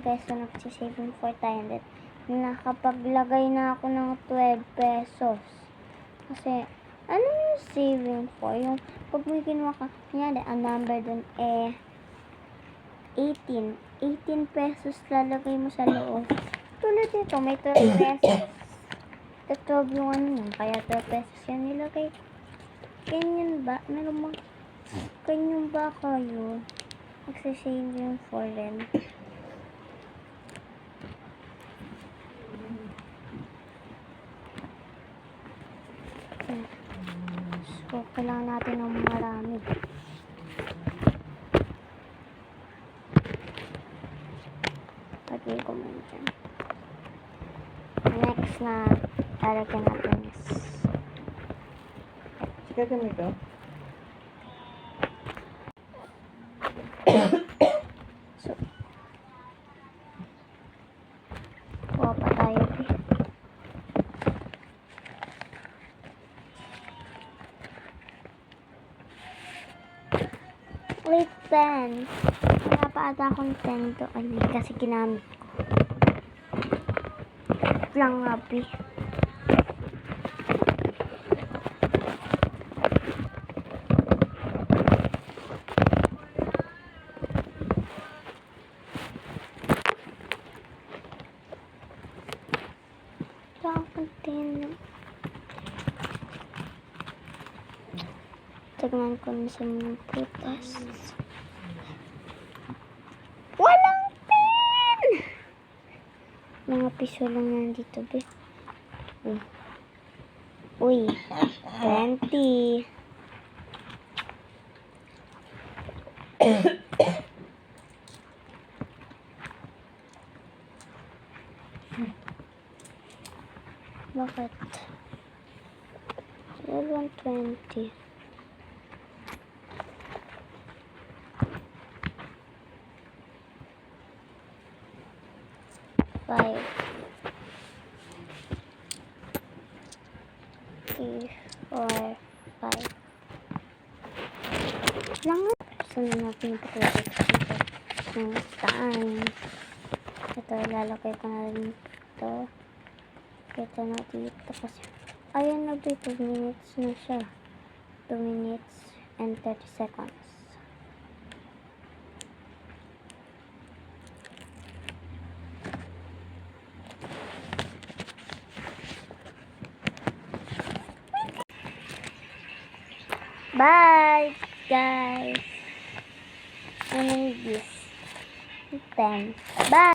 guys, so nagsisaving for tayo. And then, nakapaglagay na ako ng 12 pesos. Kasi, ano yung saving for? Yung, pag may kinuha ka, ang number dun, 18 pesos lalagay mo sa loob. Tulad dito, may 12 pesos. 12 yung ano yun, kaya 12 pesos yan nilagay. Ganyan ba? Meron mo, ganyan ba kayo? Magsasaving for them. So, kailangan natin ng marami. Lagay ko muna dyan. Next na lalagyan natin is Sige, ganito. so, kuha pa tayo. Wait, 10. Wala pa ata akong 10 to. Ay, kasi ginamit ko. Lang happy. Tignan ko na sa mga putas. Walang pen! Mga piso lang yan dito, be. Uy, 20. Bakit? 120. Five. 3, 4, 5. Lang. Saan natin ipatulog dito? Ng time. Ito, lalagay ko na rin ito. Ito na dito kasi. Ayan na, 2 minutes na siya. 2 minutes and 30 seconds. Bye, guys. Anong this? 10. Bye.